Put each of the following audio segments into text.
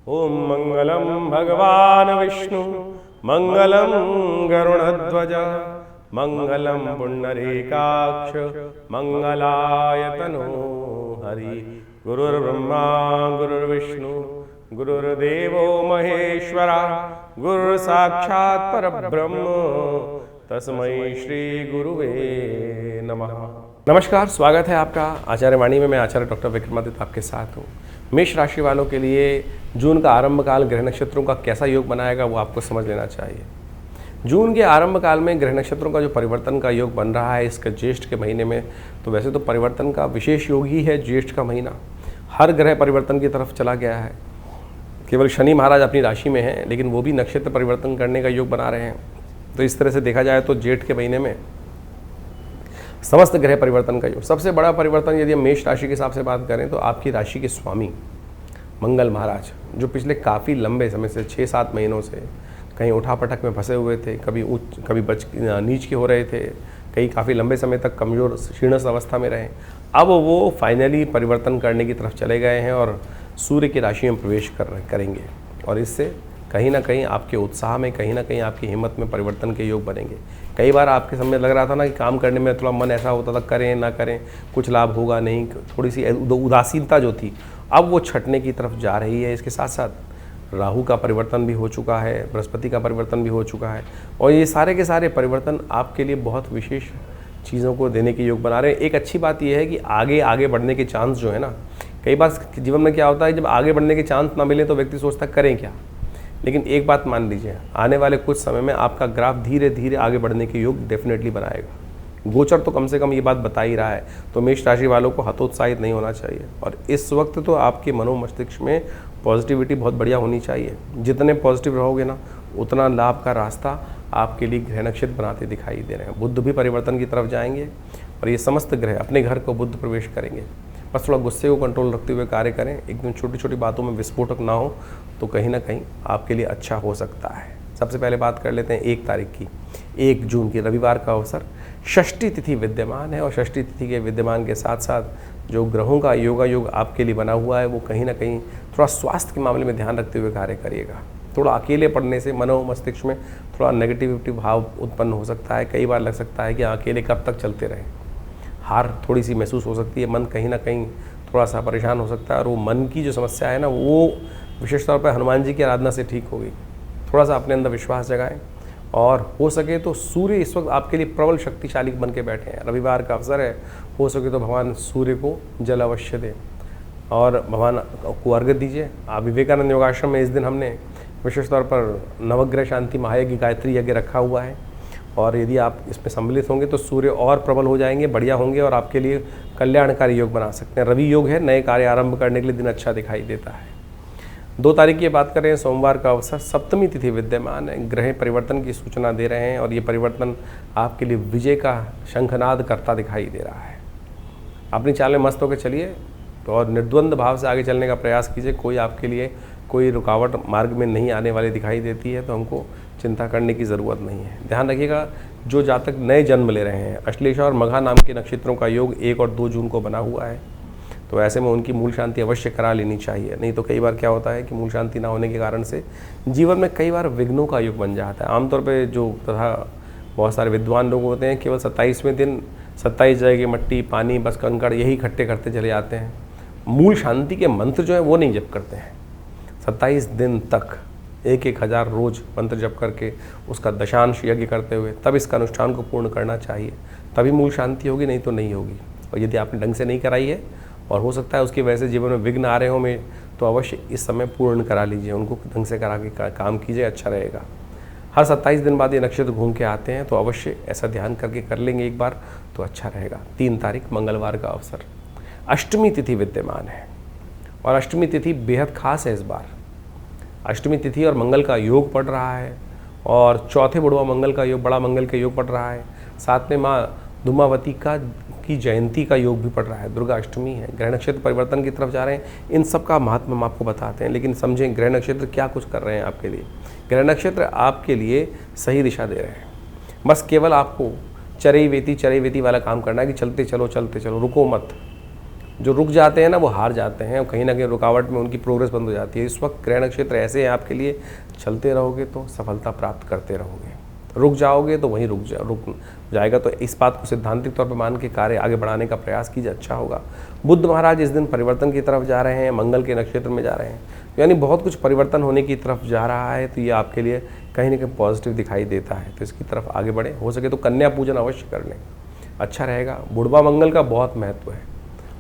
ओम मंगलम भगवान विष्णु मंगलम गरुड़ध्वज मंगलम पुंडरीकाक्ष मंगलायतनो हरि। गुरुर्ब्रह्मा गुरुर्विष्णु गुरुर्देवो महेश्वरा गुरु साक्षात् परब्रह्म तस्मै श्री गुरुवे नमः। नमस्कार, स्वागत है आपका आचार्य वाणी में। मैं आचार्य डॉक्टर विक्रमादित्य आपके साथ हूँ। मेष राशि वालों के लिए जून का आरंभ काल ग्रह नक्षत्रों का कैसा योग बनाएगा वो आपको समझ लेना चाहिए। जून के आरंभ काल में ग्रह नक्षत्रों का जो परिवर्तन का योग बन रहा है इसका ज्येष्ठ के महीने में, तो वैसे तो परिवर्तन का विशेष योग ही है ज्येष्ठ का महीना। हर ग्रह परिवर्तन की तरफ चला गया है। केवल शनि महाराज अपनी राशि में हैं, लेकिन वो भी नक्षत्र परिवर्तन करने का योग बना रहे हैं। तो इस तरह से देखा जाए तो जेठ के महीने में समस्त ग्रह परिवर्तन का योग। सबसे बड़ा परिवर्तन यदि हम मेष राशि के हिसाब से बात करें तो आपकी राशि के स्वामी मंगल महाराज, जो पिछले काफ़ी लंबे समय से 6-7 महीनों से कहीं उठापटक में फंसे हुए थे, कभी उच्च कभी नीच के हो रहे थे, कहीं काफ़ी लंबे समय तक कमज़ोर क्षीणस अवस्था में रहे, अब वो फाइनली परिवर्तन करने की तरफ चले गए हैं और सूर्य की राशि में प्रवेश करेंगे। और इससे कहीं ना कहीं आपके उत्साह में, कहीं ना कहीं आपकी हिम्मत में परिवर्तन के योग बनेंगे। कई बार आपके समय लग रहा था ना कि काम करने में थोड़ा मन ऐसा होता था करें ना करें, कुछ लाभ होगा नहीं, थोड़ी सी उदासीनता जो थी अब वो छटने की तरफ जा रही है। इसके साथ साथ राहु का परिवर्तन भी हो चुका है, बृहस्पति का परिवर्तन भी हो चुका है, और ये सारे के सारे परिवर्तन आपके लिए बहुत विशेष चीज़ों को देने के योग बना रहे हैं। एक अच्छी बात यह है कि आगे बढ़ने के चांस जो है ना, कई बार जीवन में क्या होता है, जब आगे बढ़ने के चांस ना मिले तो व्यक्ति सोचता करें क्या। लेकिन एक बात मान लीजिए, आने वाले कुछ समय में आपका ग्राफ धीरे धीरे आगे बढ़ने के योग डेफिनेटली बनाएगा। गोचर तो कम से कम ये बात बता ही रहा है। तो मेष राशि वालों को हतोत्साहित नहीं होना चाहिए, और इस वक्त तो आपके मनोमस्तिष्क में पॉजिटिविटी बहुत बढ़िया होनी चाहिए। जितने पॉजिटिव रहोगे ना, उतना लाभ का रास्ता आपके लिए ग्रह नक्षत्र बनाते दिखाई दे रहे हैं। बुध भी परिवर्तन की तरफ जाएंगे और ये समस्त ग्रह अपने घर को बुध प्रवेश करेंगे। बस थोड़ा गुस्से को कंट्रोल रखते हुए कार्य करें, एकदम छोटी छोटी बातों में विस्फोटक ना हो, तो कहीं ना कहीं आपके लिए अच्छा हो सकता है। सबसे पहले बात कर लेते हैं 1 तारीख की। 1 जून की रविवार का अवसर, षष्ठी तिथि विद्यमान है, और षष्ठी तिथि के विद्यमान के साथ साथ जो ग्रहों का योगा योग आपके लिए बना हुआ है वो कहीं ना कहीं थोड़ा स्वास्थ्य के मामले में ध्यान रखते हुए कार्य करिएगा। थोड़ा अकेले पड़ने से मनो मस्तिष्क में थोड़ा नेगेटिविटी भाव उत्पन्न हो सकता है। कई बार लग सकता है कि अकेले कब तक चलते रहें, हार थोड़ी सी महसूस हो सकती है, मन कहीं ना कहीं थोड़ा सा परेशान हो सकता है, और वो मन की जो समस्या है ना, वो विशेष तौर पर हनुमान जी की आराधना से ठीक होगी। थोड़ा सा अपने अंदर विश्वास जगाएं, और हो सके तो सूर्य इस वक्त आपके लिए प्रबल शक्तिशाली बन के बैठे हैं। रविवार का अवसर है, हो सके तो भगवान सूर्य को जल अवश्य दें और भगवान को अर्घ्य दीजिए। विवेकानंद योगाश्रम में इस दिन हमने विशेष तौर पर नवग्रह शांति महायज्ञ गायत्री यज्ञ रखा हुआ है, और यदि आप इसमें सम्मिलित होंगे तो सूर्य और प्रबल हो जाएंगे, बढ़िया होंगे, और आपके लिए कल्याणकारी योग बना सकते हैं। रवि योग है, नए कार्य आरंभ करने के लिए दिन अच्छा दिखाई देता है। 2 तारीख की बात करें, सोमवार का अवसर, सप्तमी तिथि विद्यमान है। ग्रह परिवर्तन की सूचना दे रहे हैं, और ये परिवर्तन आपके लिए विजय का शंखनाद करता दिखाई दे रहा है। अपनी चाल में मस्त होकर चलिए और निर्द्वंद भाव से आगे चलने का प्रयास कीजिए। कोई आपके लिए कोई रुकावट मार्ग में नहीं आने वाली दिखाई देती है, तो हमको चिंता करने की ज़रूरत नहीं है। ध्यान रखिएगा, जो जातक नए जन्म ले रहे हैं, अश्लेषा और मघा नाम के नक्षत्रों का योग 1 और 2 जून को बना हुआ है, तो ऐसे में उनकी मूल शांति अवश्य करा लेनी चाहिए। नहीं तो कई बार क्या होता है कि मूल शांति ना होने के कारण से जीवन में कई बार विघ्नों का योग बन जाता है। आमतौर पर जो तथा बहुत सारे विद्वान लोग होते हैं, केवल 27वें दिन 27 जगह की मट्टी, पानी, बस कंकड़ यही इकट्ठे करते चले जाते हैं। मूल शांति के मंत्र जो है वो नहीं जप करते हैं। 27 दिन तक 1,000 रोज मंत्र जप करके उसका दशांश यज्ञ करते हुए तब इसका अनुष्ठान को पूर्ण करना चाहिए, तभी मूल शांति होगी, नहीं तो नहीं होगी। और यदि आपने ढंग से नहीं कराई है और हो सकता है उसकी वजह से जीवन में विघ्न आ रहे हो में, तो अवश्य इस समय पूर्ण करा लीजिए, उनको ढंग से करा के काम कीजिए, अच्छा रहेगा। हर 27 दिन बाद ये नक्षत्र घूम के आते हैं, तो अवश्य ऐसा ध्यान करके कर लेंगे एक बार तो अच्छा रहेगा। 3 तारीख मंगलवार का अवसर, अष्टमी तिथि विद्यमान है, और अष्टमी तिथि बेहद खास है। इस बार अष्टमी तिथि और मंगल का योग पड़ रहा है, और चौथे बुढ़वा मंगल का योग, बड़ा मंगल का योग पड़ रहा है। साथ में माँ धूमावती की जयंती का योग भी पड़ रहा है, दुर्गा अष्टमी है। ग्रह नक्षत्र परिवर्तन की तरफ जा रहे हैं, इन सब का महत्व हम आपको बताते हैं। लेकिन समझें ग्रह नक्षत्र क्या कुछ कर रहे हैं आपके लिए। ग्रह नक्षत्र आपके लिए सही दिशा दे रहे हैं, बस केवल आपको चरई वेती वाला काम करना है कि चलते चलो रुको मत। जो रुक जाते हैं ना वो हार जाते हैं, और कहीं ना कहीं रुकावट में उनकी प्रोग्रेस बंद हो जाती है। इस वक्त ग्रह नक्षत्र ऐसे हैं आपके लिए, चलते रहोगे तो सफलता प्राप्त करते रहोगे, रुक जाओगे तो वहीं रुक जाएगा। तो इस बात को सिद्धांतिक तौर पर मान के कार्य आगे बढ़ाने का प्रयास कीजिए, अच्छा होगा। बुध महाराज इस दिन परिवर्तन की तरफ जा रहे हैं, मंगल के नक्षत्र में जा रहे हैं, यानी बहुत कुछ परिवर्तन होने की तरफ जा रहा है। तो ये आपके लिए कहीं ना कहीं पॉजिटिव दिखाई देता है, तो इसकी तरफ आगे बढ़े। हो सके तो कन्या पूजन अवश्य कर लें, अच्छा रहेगा। बुढ़वा मंगल का बहुत महत्व है,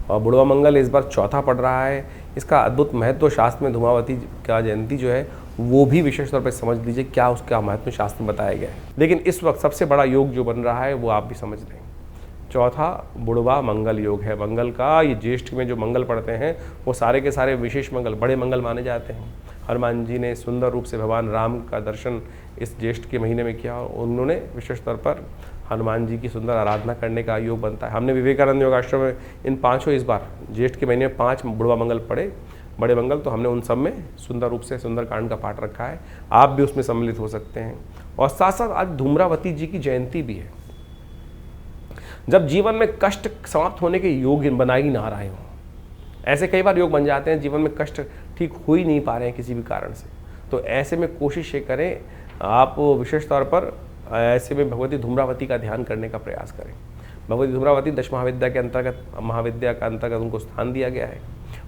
और बुढ़वा मंगल इस बार चौथा पड़ रहा है। इसका अद्भुत महत्व शास्त्र में धूमावती का जयंती जो है वो भी विशेष तौर पर समझ लीजिए क्या उसका महत्व शास्त्र में बताया गया है। लेकिन इस वक्त सबसे बड़ा योग जो बन रहा है वो आप भी समझ लें, चौथा बुढ़वा मंगल योग है। मंगल का ये ज्येष्ठ में जो मंगल पड़ते हैं वो सारे के सारे विशेष मंगल, बड़े मंगल माने जाते हैं। हनुमान जी ने सुंदर रूप से भगवान राम का दर्शन इस ज्येष्ठ के महीने में किया, और उन्होंने विशेष तौर पर हनुमान जी की सुंदर आराधना करने का योग बनता है। हमने विवेकानंद योगाश्रम में इन पाँचों इस बार ज्येष्ठ के महीने में 5 बुढ़वा मंगल पड़े, बड़े मंगल, तो हमने उन सब में सुंदर रूप से सुंदरकांड का पाठ रखा है, आप भी उसमें सम्मिलित हो सकते हैं। और साथ साथ आज धूम्रावती जी की जयंती भी है। जब जीवन में कष्ट समाप्त होने के योग बना ही ना रहे हों, ऐसे कई बार योग बन जाते हैं, जीवन में कष्ट ठीक हो ही नहीं पा रहे हैं किसी भी कारण से, तो ऐसे में कोशिश ये करें आप विशेष तौर पर ऐसे में भगवती धूम्रावती का ध्यान करने का प्रयास करें। भगवती धूम्रावती 10 महाविद्या के अंतर्गत, महाविद्या का अंतर्गत उनको स्थान दिया गया है।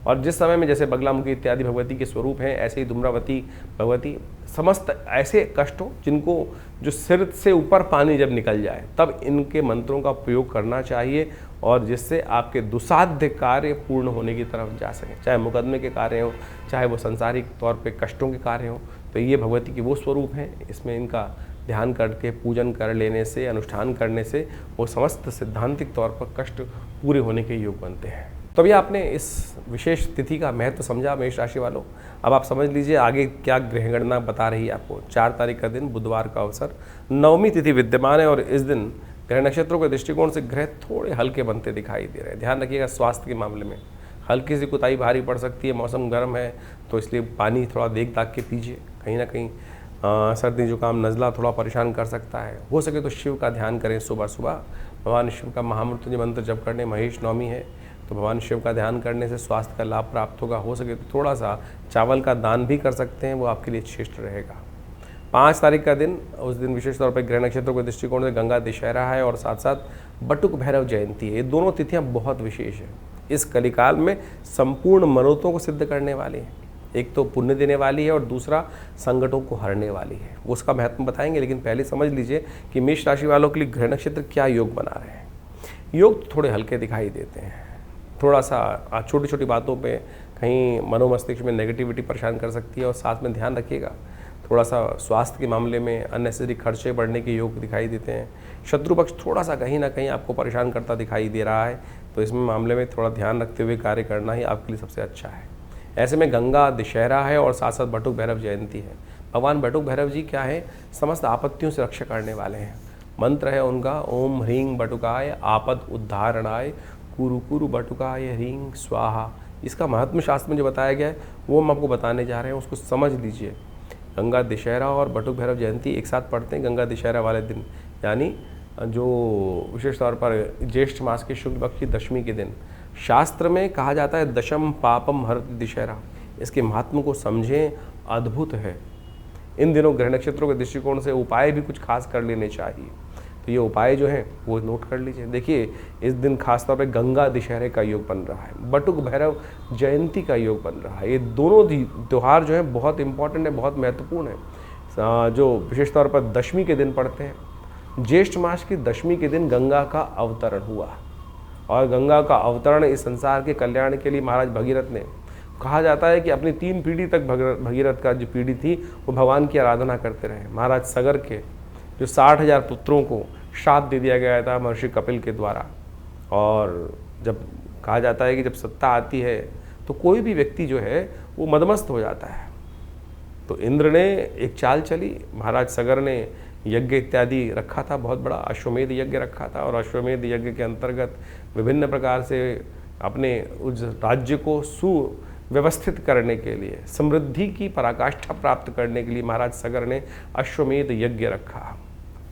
और जिस समय में जैसे बगलामुखी इत्यादि भगवती के स्वरूप हैं, ऐसे ही धूम्रावती भगवती समस्त ऐसे कष्टों जिनको जो सिर से ऊपर पानी जब निकल जाए तब इनके मंत्रों का प्रयोग करना चाहिए, और जिससे आपके दुसाध्य कार्य पूर्ण होने की तरफ जा सकें, चाहे मुकदमे के कार्य हों, चाहे वो संसारिक तौर पे कष्टों के कार्य हों। तो ये भगवती के वो स्वरूप हैं, इसमें इनका ध्यान करके पूजन कर लेने से, अनुष्ठान करने से वो समस्त सिद्धांतिक तौर पर कष्ट पूरे होने के योग बनते हैं। तो अभी आपने इस विशेष तिथि का महत्व समझा मेष राशि वालों। अब आप समझ लीजिए आगे क्या ग्रह गणना बता रही है आपको। 4 तारीख का दिन बुधवार का अवसर, 9वीं तिथि विद्यमान है, और इस दिन ग्रह नक्षत्रों के दृष्टिकोण से ग्रह थोड़े हल्के बनते दिखाई दे रहे हैं। ध्यान रखिएगा स्वास्थ्य के मामले में हल्की सी कुताही भारी पड़ सकती है। मौसम गर्म है तो इसलिए पानी थोड़ा देख दाख के पीजिए, कहीं ना कहीं सर्दी जुकाम नज़ला थोड़ा परेशान कर सकता है। हो सके तो शिव का ध्यान करें सुबह सुबह, भगवान शिव का महामृत्युंजय मंत्र जप करने, महेश नवमी है तो भगवान शिव का ध्यान करने से स्वास्थ्य का लाभ प्राप्त होगा। हो सके तो थोड़ा सा चावल का दान भी कर सकते हैं, वो आपके लिए श्रेष्ठ रहेगा। 5 तारीख का दिन, उस दिन विशेष तौर पर ग्रह नक्षत्रों के दृष्टिकोण से गंगा दशहरा है, और साथ साथ बटुक भैरव जयंती है। ये दोनों तिथियाँ बहुत विशेष हैं, इस कलिकाल में संपूर्ण मनोरथों को सिद्ध करने वाली हैं। एक तो पुण्य देने वाली है और दूसरा संकटों को हरने वाली है, उसका महत्व बताएंगे। लेकिन पहले समझ लीजिए कि मेष राशि वालों के लिए ग्रह नक्षत्र क्या योग बना रहे हैं। योग तो थोड़े हल्के दिखाई देते हैं, थोड़ा सा छोटी छोटी बातों पे कहीं मनोमस्तिष्क में नेगेटिविटी परेशान कर सकती है। और साथ में ध्यान रखिएगा थोड़ा सा स्वास्थ्य के मामले में अननेसेसरी खर्चे बढ़ने के योग दिखाई देते हैं। शत्रु पक्ष थोड़ा सा कहीं ना कहीं आपको परेशान करता दिखाई दे रहा है, तो इसमें मामले में थोड़ा ध्यान रखते हुए कार्य करना ही आपके लिए सबसे अच्छा है। ऐसे में गंगा दशहरा है और साथ साथ बटुक भैरव जयंती है। भगवान बटुक भैरव जी क्या है, समस्त आपत्तियों से रक्षा करने वाले हैं। मंत्र है उनका ओम ह्रीं बटुकाय आपद उद्धारणाय कुरु कुरु बटुकाय ह्रीं स्वाहा। इसका महत्व शास्त्र में जो बताया गया है वो हम आपको बताने जा रहे हैं, उसको समझ लीजिए। गंगा दशहरा और बटुक भैरव जयंती एक साथ पढ़ते हैं गंगा दशहरा वाले दिन, यानी जो विशेष तौर पर ज्येष्ठ मास के शुक्ल पक्ष की दशमी के दिन। शास्त्र में कहा जाता है दशम पापम हरति दशहरा, इसके महात्म को समझें, अद्भुत है। इन दिनों ग्रह नक्षत्रों के दृष्टिकोण से उपाय भी कुछ खास कर लेने चाहिए, तो ये उपाय जो हैं वो नोट कर लीजिए। देखिए इस दिन खासतौर पे गंगा दशहरे का योग बन रहा है, बटुक भैरव जयंती का योग बन रहा है। ये दोनों त्यौहार जो हैं बहुत इंपॉर्टेंट है, बहुत महत्वपूर्ण है, जो विशेष तौर पर दशमी के दिन पड़ते हैं। ज्येष्ठ मास की दशमी के दिन गंगा का अवतरण हुआ, और गंगा का अवतरण इस संसार के कल्याण के लिए महाराज भगीरथ ने, कहा जाता है कि अपनी 3 पीढ़ी तक भगीरथ का जो पीढ़ी थी वो भगवान की आराधना करते रहे। महाराज सगर के जो 60,000 पुत्रों को श्राप दे दिया गया था महर्षि कपिल के द्वारा, और जब कहा जाता है कि जब सत्ता आती है तो कोई भी व्यक्ति जो है वो मदमस्त हो जाता है। तो इंद्र ने एक चाल चली, महाराज सगर ने यज्ञ इत्यादि रखा था, बहुत बड़ा अश्वमेध यज्ञ रखा था, और अश्वमेध यज्ञ के अंतर्गत विभिन्न प्रकार से अपने उस राज्य को सुव्यवस्थित करने के लिए, समृद्धि की पराकाष्ठा प्राप्त करने के लिए महाराज सगर ने अश्वमेध यज्ञ रखा।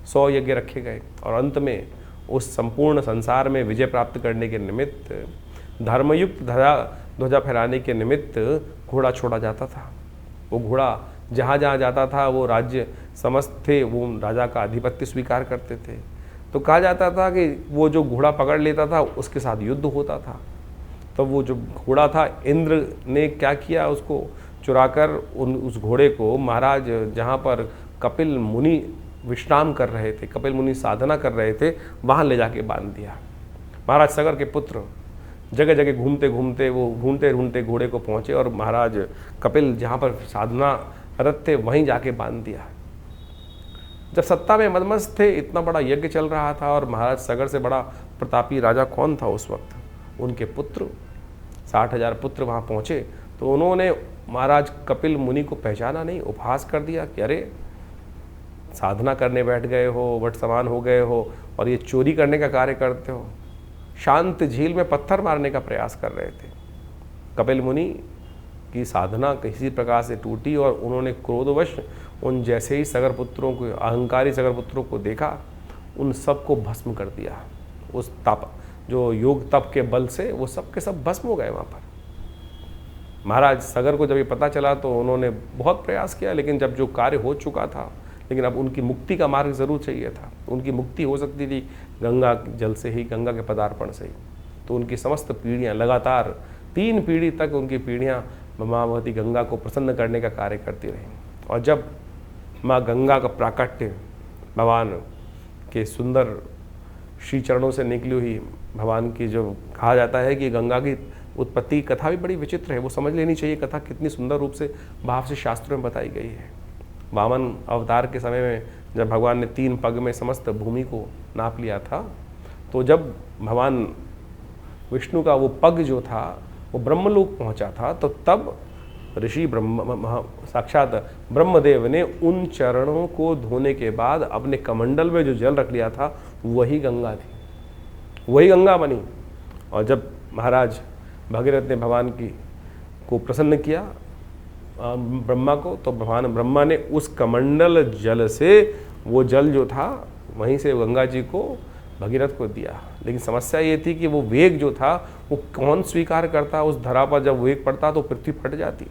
100 यज्ञ रखे गए, और अंत में उस संपूर्ण संसार में विजय प्राप्त करने के निमित्त धर्मयुक्त ध्वजा फहराने के निमित्त घोड़ा छोड़ा जाता था। वो घोड़ा जहाँ जहाँ जाता था वो राज्य समस्त थे वो राजा का आधिपत्य स्वीकार करते थे। तो कहा जाता था कि वो जो घोड़ा पकड़ लेता था उसके साथ युद्ध होता था। तो वो जो घोड़ा था, इंद्र ने क्या किया, उसको चुराकर उस घोड़े को महाराज जहाँ पर कपिल मुनि विश्राम कर रहे थे, कपिल मुनि साधना कर रहे थे, वहाँ ले जाके बांध दिया। महाराज सगर के पुत्र जगह जगह घूमते घूमते वो ढूंढते ढूंढते घोड़े को पहुँचे और महाराज कपिल जहाँ पर साधना रत थे वहीं जाके बांध दिया। जब सत्ता में मदमस्त थे, इतना बड़ा यज्ञ चल रहा था और महाराज सगर से बड़ा प्रतापी राजा कौन था उस वक्त? उनके पुत्र, 60,000 पुत्र वहाँ पहुँचे। तो उन्होंने महाराज कपिल मुनि को पहचाना नहीं, उपहास कर दिया कि अरे साधना करने बैठ गए हो, वट समान हो गए हो और ये चोरी करने का कार्य करते हो। शांत झील में पत्थर मारने का प्रयास कर रहे थे। कपिल मुनि की साधना किसी प्रकार से टूटी और उन्होंने क्रोधवश उन जैसे ही सगर पुत्रों को, अहंकारी सगर पुत्रों को देखा, उन सबको भस्म कर दिया। उस तप, जो योग तप के बल से वो सब के सब भस्म हो गए वहाँ पर। महाराज सगर को जब ये पता चला तो उन्होंने बहुत प्रयास किया, लेकिन जब जो कार्य हो चुका था, लेकिन अब उनकी मुक्ति का मार्ग ज़रूर चाहिए था। उनकी मुक्ति हो सकती थी गंगा जल से ही, गंगा के पदार्पण से ही। तो उनकी समस्त पीढ़ियाँ लगातार 3 पीढ़ी तक उनकी पीढ़ियाँ माँ भगवती गंगा को प्रसन्न करने का कार्य करती रहीं। और जब माँ गंगा का प्राकट्य भगवान के सुंदर श्री चरणों से निकली हुई, भगवान की जो कहा जाता है कि गंगा की उत्पत्ति कथा भी बड़ी विचित्र है, वो समझ लेनी चाहिए। कथा कितनी सुंदर रूप से भाव से शास्त्रों में बताई गई है। वामन अवतार के समय में जब भगवान ने 3 पग में समस्त भूमि को नाप लिया था, तो जब भगवान विष्णु का वो पग जो था वो ब्रह्मलोक पहुंचा था, तो तब ऋषि साक्षात ब्रह्मदेव ने उन चरणों को धोने के बाद अपने कमंडल में जो जल रख लिया था वही गंगा थी, वही गंगा बनी। और जब महाराज भगीरथ ने भगवान को प्रसन्न किया ब्रह्मा को, तो भगवान ब्रह्मा ने उस कमंडल जल से वो जल जो था वहीं से गंगा जी को भगीरथ को दिया। लेकिन समस्या ये थी कि वो वेग जो था वो कौन स्वीकार करता? उस धरा पर जब वेग पड़ता तो पृथ्वी फट जाती।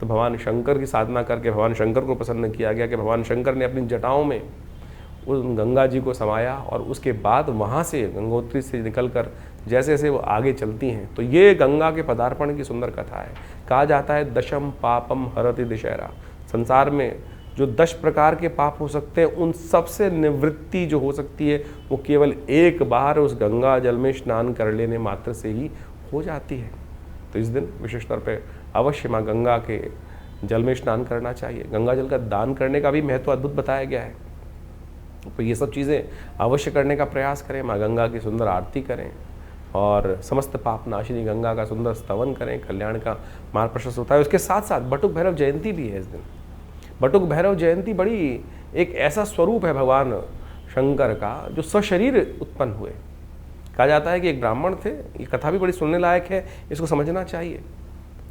तो भगवान शंकर की साधना करके भगवान शंकर को प्रसन्न किया गया कि भगवान शंकर ने अपनी जटाओं में उस गंगा जी को समाया और उसके बाद वहाँ से गंगोत्री से निकलकर जैसे जैसे वो आगे चलती हैं, तो ये गंगा के पदार्पण की सुंदर कथा है। कहा जाता है दशम पापम हरति दशहरा। संसार में जो 10 प्रकार के पाप हो सकते हैं, उन सबसे निवृत्ति जो हो सकती है वो केवल एक बार उस गंगा जल में स्नान कर लेने मात्र से ही हो जाती है। तो इस दिन विशेष तौर पे अवश्य माँ गंगा के जल में स्नान करना चाहिए। गंगा जल का दान करने का भी महत्व अद्भुत बताया गया है। तो ये सब चीज़ें अवश्य करने का प्रयास करें, माँ गंगा की सुंदर आरती करें और समस्त पाप नाशिनी गंगा का सुंदर स्तवन करें, कल्याण का मार्ग प्रशस्त होता है। उसके साथ साथ बटुक भैरव जयंती भी है इस दिन। बटुक भैरव जयंती बड़ी एक ऐसा स्वरूप है भगवान शंकर का जो सशरीर उत्पन्न हुए। कहा जाता है कि एक ब्राह्मण थे, ये कथा भी बड़ी सुनने लायक है, इसको समझना चाहिए।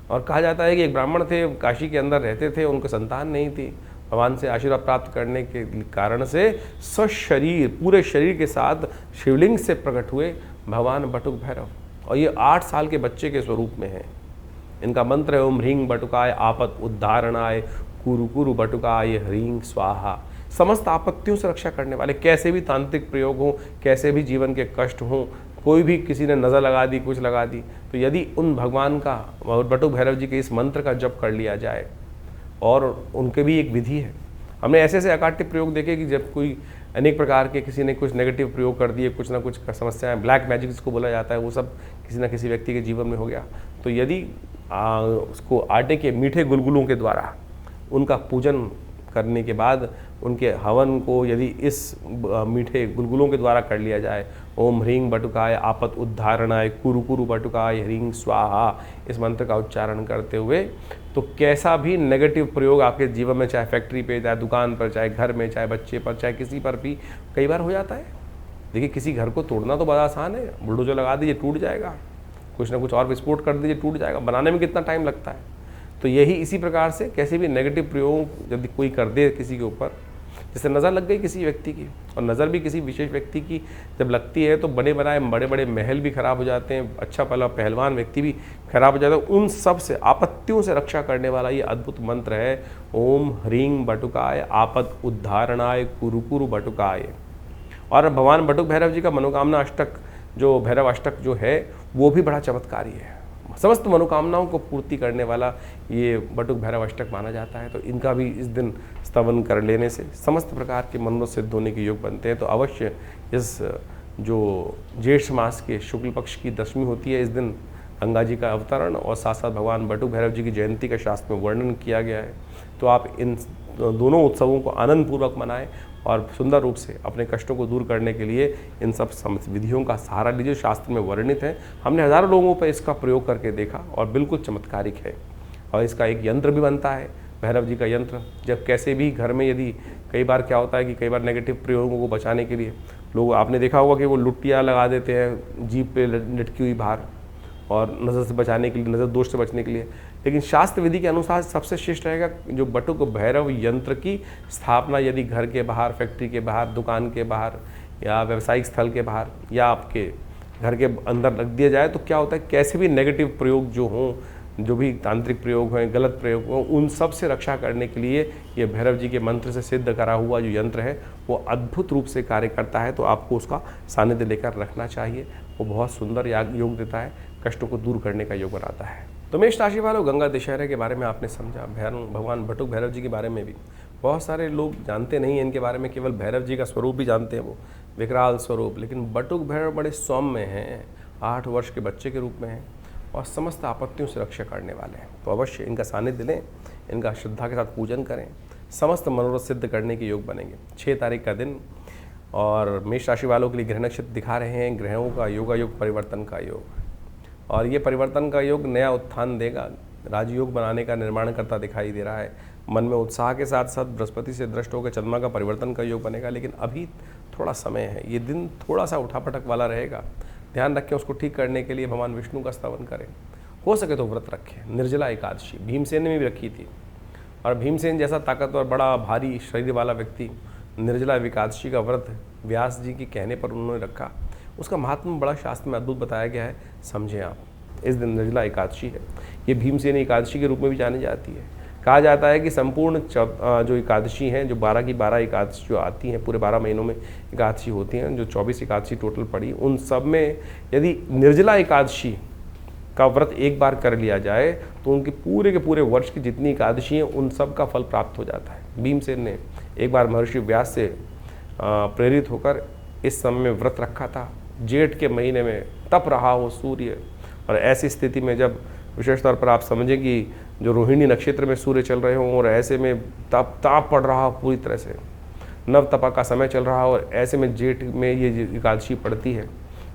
और कहा जाता है कि एक ब्राह्मण थे, काशी के अंदर रहते थे, उनको संतान नहीं थी। भगवान से आशीर्वाद प्राप्त करने के कारण से सशरीर, पूरे शरीर के साथ शिवलिंग से प्रकट हुए भगवान बटुक भैरव। और ये 8 साल के बच्चे के स्वरूप में है। इनका मंत्र है ओम ह्रीं बटुकाय आपत उद्धारणाय कुरु कुरु बटुकाय ह्रीं स्वाहा। समस्त आपत्तियों से रक्षा करने वाले, कैसे भी तांत्रिक प्रयोग हों, कैसे भी जीवन के कष्ट हों, कोई भी किसी ने नज़र लगा दी, कुछ लगा दी, तो यदि उन भगवान का और बटुक भैरव जी के इस मंत्र का जप कर लिया जाए, और उनके भी एक विधि है। हमने ऐसे ऐसे अकाट्य प्रयोग देखे कि जब कोई अनेक प्रकार के किसी ने कुछ नेगेटिव प्रयोग कर दिए, कुछ ना कुछ समस्याएं, ब्लैक मैजिक जिसको बोला जाता है, वो सब किसी न किसी व्यक्ति के जीवन में हो गया। तो यदि उसको आटे के मीठे गुलगुलों के द्वारा उनका पूजन करने के बाद उनके हवन को यदि इस मीठे गुलगुलों के द्वारा कर लिया जाए, ओम ह्रीं बटुकाय आपत उद्धारणाय कुरु कुरु बटुकाय ह्रीं स्वाहा, इस मंत्र का उच्चारण करते हुए, तो कैसा भी नेगेटिव प्रयोग आपके जीवन में, चाहे फैक्ट्री पे, चाहे दुकान पर, चाहे घर में, चाहे बच्चे पर, चाहे किसी पर भी कई बार हो जाता है। देखिए, किसी घर को तोड़ना तो बड़ा आसान है, बुलडोजर लगा दीजिए टूट जाएगा, कुछ ना कुछ और विस्फोट कर दीजिए टूट जाएगा, बनाने में कितना टाइम लगता है। तो यही इसी प्रकार से कैसे भी नेगेटिव प्रयोग यदि कोई कर दे किसी के ऊपर, जैसे नज़र लग गई किसी व्यक्ति की, और नज़र भी किसी विशेष व्यक्ति की जब लगती है तो बने बनाए बड़े बड़े महल भी खराब हो जाते हैं, अच्छा भला पहलवान व्यक्ति भी खराब हो जाता है। उन सब से आपत्तियों से रक्षा करने वाला ये अद्भुत मंत्र है, ओम ह्रीं बटुकाय आपद उद्धारणाय कुरु कुरु बटुकाय। और भगवान बटुक भैरव जी का मनोकामना अष्टक, जो भैरव अष्टक जो है, वो भी बड़ा चमत्कारी है। समस्त मनोकामनाओं को पूर्ति करने वाला ये बटुक भैरव अष्टक माना जाता है। तो इनका भी इस दिन स्तवन कर लेने से समस्त प्रकार के मनोरथ सिद्ध होने के योग बनते हैं। तो अवश्य इस जो ज्येष्ठ मास के शुक्ल पक्ष की दशमी होती है, इस दिन गंगा जी का अवतरण और साथ साथ भगवान बटुक भैरव जी की जयंती का शास्त्र में वर्णन किया गया है। तो आप इन दोनों उत्सवों को आनंदपूर्वक मनाएं और सुंदर रूप से अपने कष्टों को दूर करने के लिए इन सब विधियों का सहारा लीजिए। शास्त्र में वर्णित है, हमने हज़ारों लोगों पर इसका प्रयोग करके देखा और बिल्कुल चमत्कारिक है। और इसका एक यंत्र भी बनता है, भैरव जी का यंत्र। जब कैसे भी घर में यदि कई बार क्या होता है कि कई बार नेगेटिव प्रयोगों को बचाने के लिए लोग, आपने देखा होगा कि वो लुट्टियाँ लगा देते हैं जीभ पे लटकी हुई बाहर, और नज़र से बचाने के लिए, नज़र दोष से बचने के लिए। लेकिन शास्त्र विधि के अनुसार सबसे श्रेष्ठ रहेगा जो बटुक भैरव यंत्र की स्थापना यदि घर के बाहर, फैक्ट्री के बाहर, दुकान के बाहर या व्यावसायिक स्थल के बाहर या आपके घर के अंदर रख दिया जाए, तो क्या होता है, कैसे भी नेगेटिव प्रयोग जो हों, जो भी तांत्रिक प्रयोग हैं, गलत प्रयोग हों, उन सब से रक्षा करने के लिए ये भैरव जी के मंत्र से सिद्ध करा हुआ जो यंत्र है वो अद्भुत रूप से कार्य करता है। तो आपको उसका सानिध्य लेकर रखना चाहिए। वो बहुत सुंदर योग देता है, कष्टों को दूर करने का योग बनाता है। तो मेष राशि वालों, गंगा दशहरे के बारे में आपने समझा। भगवान बटुक भैरव जी के बारे में भी बहुत सारे लोग जानते नहीं हैं इनके बारे में, केवल भैरव जी का स्वरूप ही जानते हैं, वो विकराल स्वरूप। लेकिन बटुक भैरव बड़े सौम्य हैं, 8 वर्ष के बच्चे के रूप में हैं और समस्त आपत्तियों से रक्षा करने वाले हैं। तो अवश्य इनका सानिध्य लें, इनका श्रद्धा के साथ पूजन करें, समस्त मनोरथ सिद्ध करने के योग बनेंगे। 6 तारीख का दिन, और मेष राशि वालों के लिए ग्रह नक्षत्र दिखा रहे हैं ग्रहों का योगायोग परिवर्तन का योग, और ये परिवर्तन का योग नया उत्थान देगा, राजयोग बनाने का निर्माण करता दिखाई दे रहा है। मन में उत्साह के साथ साथ बृहस्पति से दृष्ट होकर चंद्रमा का परिवर्तन का योग बनेगा, लेकिन अभी थोड़ा समय है, ये दिन थोड़ा सा उठापटक वाला रहेगा। ध्यान रखें, उसको ठीक करने के लिए भगवान विष्णु का स्तवन करें, हो सके तो व्रत रखें। निर्जला एकादशी भीमसेन ने भी रखी थी, और भीमसेन जैसा ताकतवर बड़ा भारी शरीर वाला व्यक्ति निर्जला एकादशी का व्रत व्यास जी के कहने पर उन्होंने रखा। उसका महात्मा बड़ा शास्त्र में अद्भुत बताया गया है, समझें आप। इस दिन निर्जला एकादशी है, ये भीमसेन एकादशी के रूप में भी जानी जाती है। कहा जाता है कि संपूर्ण जो एकादशी हैं, जो 12 की 12 एकादशी जो आती हैं, पूरे 12 महीनों में एकादशी होती हैं, जो 24 एकादशी टोटल पड़ी, उन सब में यदि निर्जला एकादशी का व्रत एक बार कर लिया जाए तो उनके पूरे के पूरे वर्ष की जितनी एकादशी हैं उन सब का फल प्राप्त हो जाता है। भीमसेन ने एक बार महर्षि व्यास से प्रेरित होकर इस समय में व्रत रखा था। जेठ के महीने में तप रहा हो सूर्य, और ऐसी स्थिति में जब विशेष तौर पर आप समझें कि जो रोहिणी नक्षत्र में सूर्य चल रहे हों और ऐसे में ताप पड़ रहा हो, पूरी तरह से नव तपा का समय चल रहा हो, और ऐसे में जेठ में ये एकादशी पड़ती है,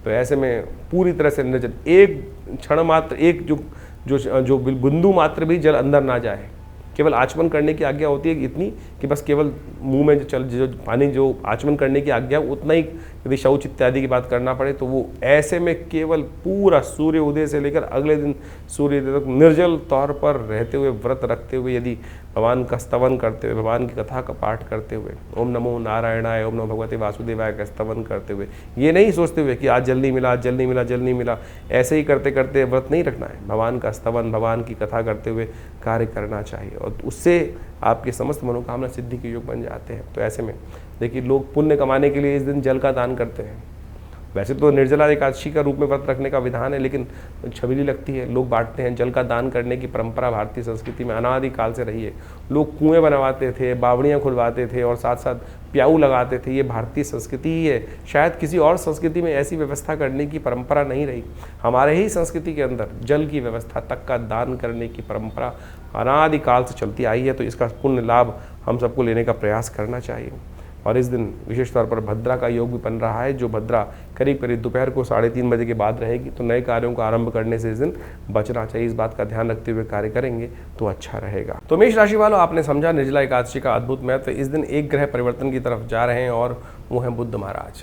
तो ऐसे में पूरी तरह से निर्जल, एक क्षण मात्र, एक जो बिंदु मात्र भी जल अंदर ना जाए, केवल आचमन करने की आज्ञा होती है इतनी कि बस केवल मुंह में जो पानी जो आचमन करने की आज्ञा उतना ही, यदि शौच इत्यादि की बात करना पड़े तो वो ऐसे में केवल पूरा सूर्य उदय से लेकर अगले दिन सूर्य उदय तक निर्जल तौर पर रहते हुए, व्रत रखते हुए, यदि भगवान का स्तवन करते हुए, भगवान की कथा का पाठ करते हुए, ओम नमो नारायणाय, ओम नमो भगवते वासुदेवाय का स्तवन करते हुए, ये नहीं सोचते हुए कि आज जल नहीं मिला, आज जल नहीं मिला, जल नहीं मिला, ऐसे ही करते करते व्रत नहीं रखना है। भगवान का स्तवन, भगवान की कथा करते हुए कार्य करना चाहिए, और उससे आपके समस्त मनोकामना सिद्धि के योग बन जाते हैं। तो ऐसे में देखिए, लोग पुण्य कमाने के लिए इस दिन जल का दान करते हैं। वैसे तो निर्जला एकादशी का रूप में व्रत रखने का विधान है, लेकिन छबीली लगती है, लोग बांटते हैं। जल का दान करने की परंपरा भारतीय संस्कृति में अनादि काल से रही है। लोग कुएं बनवाते थे, बावड़ियाँ खुलवाते थे और साथ साथ प्याऊ लगाते थे। ये भारतीय संस्कृति ही है, शायद किसी और संस्कृति में ऐसी व्यवस्था करने की परंपरा नहीं रही। हमारे ही संस्कृति के अंदर जल की व्यवस्था तक का दान करने की परंपरा अनादि काल से चलती आई है। तो इसका पुण्य लाभ हम सबको लेने का प्रयास करना चाहिए। और इस दिन विशेष तौर पर भद्रा का योग भी बन रहा है, जो भद्रा करीब करीब दोपहर को 3:30 बजे के बाद रहेगी। तो नए कार्यों का आरंभ करने से इस दिन बचना चाहिए। इस बात का ध्यान रखते हुए कार्य करेंगे तो अच्छा रहेगा। तो मेष राशि वालों, आपने समझा निर्जला एकादशी का अद्भुत महत्व। इस दिन एक ग्रह परिवर्तन की तरफ जा रहे हैं और वो हैं बुध महाराज।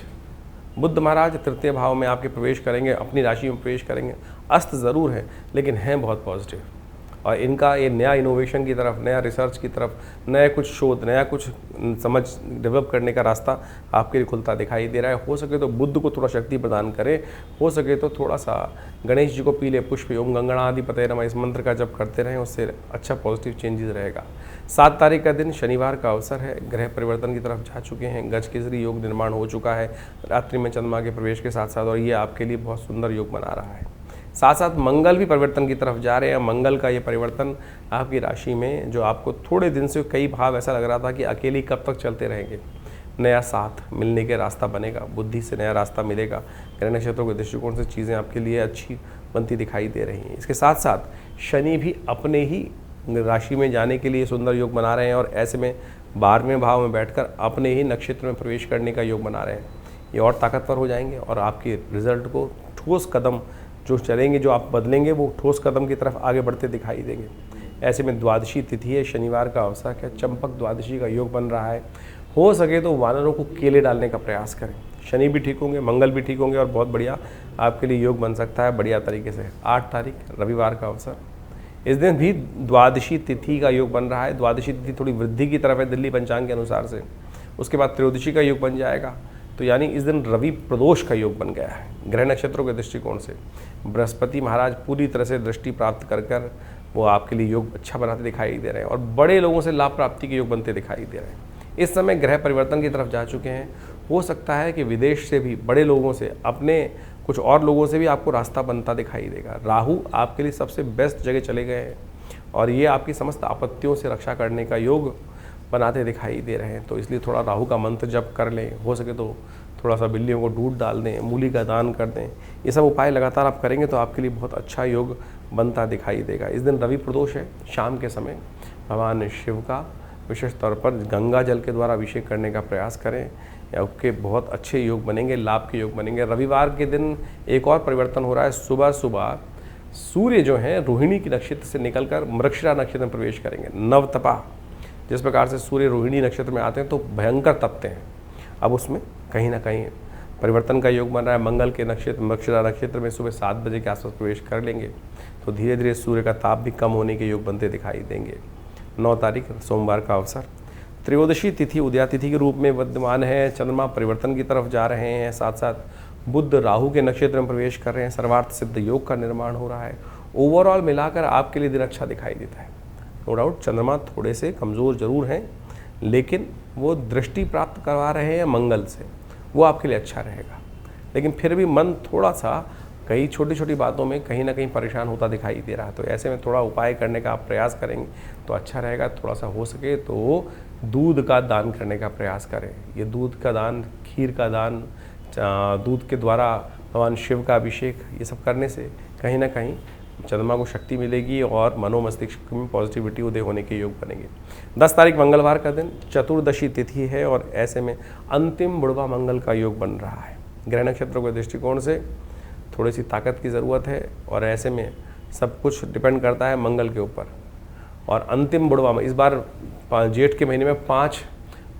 बुध महाराज तृतीय भाव में आपके प्रवेश करेंगे, अपनी राशि में प्रवेश करेंगे। अस्त ज़रूर है लेकिन हैं बहुत पॉजिटिव, और इनका ये नया इनोवेशन की तरफ, नया रिसर्च की तरफ, नया कुछ शोध, नया कुछ समझ डेवलप करने का रास्ता आपके लिए खुलता दिखाई दे रहा है। हो सके तो बुद्ध को थोड़ा शक्ति प्रदान करें, हो सके तो थोड़ा सा गणेश जी को पीले पुष्प ओम गंगणाधिपतये नमः इस मंत्र का जप करते रहें, उससे अच्छा पॉजिटिव चेंजेस रहेगा। 7 तारीख का दिन शनिवार का अवसर है, ग्रह परिवर्तन की तरफ जा चुके हैं, गज केसरी योग निर्माण हो चुका है रात्रि में चंद्रमा के प्रवेश के साथ साथ, और ये आपके लिए बहुत सुंदर योग बना रहा है। साथ साथ मंगल भी परिवर्तन की तरफ जा रहे हैं। मंगल का ये परिवर्तन आपकी राशि में, जो आपको थोड़े दिन से कई भाव ऐसा लग रहा था कि अकेले कब तक चलते रहेंगे, नया साथ मिलने के रास्ता बनेगा, बुद्धि से नया रास्ता मिलेगा। ग्रह नक्षत्रों के दृष्टिकोण से चीज़ें आपके लिए अच्छी बनती दिखाई दे रही हैं। इसके साथ साथ शनि भी अपने ही राशि में जाने के लिए सुंदर योग बना रहे हैं, और ऐसे में 12वें भाव में बैठकर अपने ही नक्षत्र में प्रवेश करने का योग बना रहे हैं। ये और ताकतवर हो जाएंगे और आपके रिजल्ट को ठोस कदम जो चलेंगे, जो आप बदलेंगे, वो ठोस कदम की तरफ आगे बढ़ते दिखाई देंगे। ऐसे में द्वादशी तिथि है, शनिवार का अवसर है, चंपक द्वादशी का योग बन रहा है। हो सके तो वानरों को केले डालने का प्रयास करें। शनि भी ठीक होंगे, मंगल भी ठीक होंगे और बहुत बढ़िया आपके लिए योग बन सकता है बढ़िया तरीके से। 8 तारीख रविवार का अवसर, इस दिन भी द्वादशी तिथि का योग बन रहा है। द्वादशी तिथि थोड़ी वृद्धि की तरफ है दिल्ली पंचांग के अनुसार से। उसके बाद त्रयोदशी का योग बन जाएगा, तो यानी इस दिन रवि प्रदोष का योग बन गया है। ग्रह नक्षत्रों के दृष्टिकोण से बृहस्पति महाराज पूरी तरह से दृष्टि प्राप्त कर कर वो आपके लिए योग अच्छा बनाते दिखाई दे रहे हैं, और बड़े लोगों से लाभ प्राप्ति के योग बनते दिखाई दे रहे हैं। इस समय ग्रह परिवर्तन की तरफ जा चुके हैं। हो सकता है कि विदेश से भी बड़े लोगों से, अपने कुछ और लोगों से भी आपको रास्ता बनता दिखाई देगा। राहु आपके लिए सबसे बेस्ट जगह चले गए हैं, और ये आपकी समस्त आपत्तियों से रक्षा करने का योग बनाते दिखाई दे रहे हैं। तो इसलिए थोड़ा राहु का मंत्र जप कर लें, हो सके तो थोड़ा सा बिल्लियों को दूध डाल दें, मूली का दान कर दें। ये सब उपाय लगातार आप करेंगे तो आपके लिए बहुत अच्छा योग बनता दिखाई देगा। इस दिन रवि प्रदोष है। शाम के समय भगवान शिव का विशेष तौर पर गंगा जल के द्वारा अभिषेक करने का प्रयास करें, आपके बहुत अच्छे योग बनेंगे, लाभ के योग बनेंगे। रविवार के दिन एक और परिवर्तन हो रहा है। सुबह सुबह सूर्य जो है रोहिणी की नक्षत्र से निकलकर मृगशिरा नक्षत्र में प्रवेश करेंगे। नवतपा, जिस प्रकार से सूर्य रोहिणी नक्षत्र में आते हैं तो भयंकर तपते हैं, अब उसमें कहीं ना कहीं परिवर्तन का योग बन रहा है। मंगल के नक्षत्र मृगशिरा नक्षत्र में सुबह 7 बजे के आसपास प्रवेश कर लेंगे, तो धीरे धीरे सूर्य का ताप भी कम होने के योग बनते दिखाई देंगे। 9 तारीख सोमवार का अवसर, त्रयोदशी तिथि उदया तिथि के रूप में विद्यमान है। चंद्रमा परिवर्तन की तरफ जा रहे हैं, साथ साथ बुध राहु के नक्षत्र में प्रवेश कर रहे हैं। सर्वार्थ सिद्ध योग का निर्माण हो रहा है। ओवरऑल मिलाकर आपके लिए दिन अच्छा दिखाई देता है। नो डाउट चंद्रमा थोड़े से कमज़ोर जरूर हैं, लेकिन वो दृष्टि प्राप्त करवा रहे हैं मंगल से, वो आपके लिए अच्छा रहेगा। लेकिन फिर भी मन थोड़ा सा कई छोटी छोटी बातों में कहीं ना कहीं परेशान होता दिखाई दे रहा है, तो ऐसे में थोड़ा उपाय करने का आप प्रयास करेंगे तो अच्छा रहेगा। थोड़ा सा हो सके तो दूध का दान करने का प्रयास करें। ये दूध का दान, खीर का दान, दूध के द्वारा भगवान शिव का अभिषेक, ये सब करने से कहीं ना कहीं चंद्रमा को शक्ति मिलेगी और मनोमस्तिष्क में पॉजिटिविटी उदय होने के योग बनेंगे। 10 तारीख मंगलवार का दिन चतुर्दशी तिथि है, और ऐसे में अंतिम बुढ़वा मंगल का योग बन रहा है। ग्रह नक्षत्रों के दृष्टिकोण से थोड़ी सी ताकत की ज़रूरत है, और ऐसे में सब कुछ डिपेंड करता है मंगल के ऊपर। और अंतिम बुढ़वा में इस बार जेठ के महीने में 5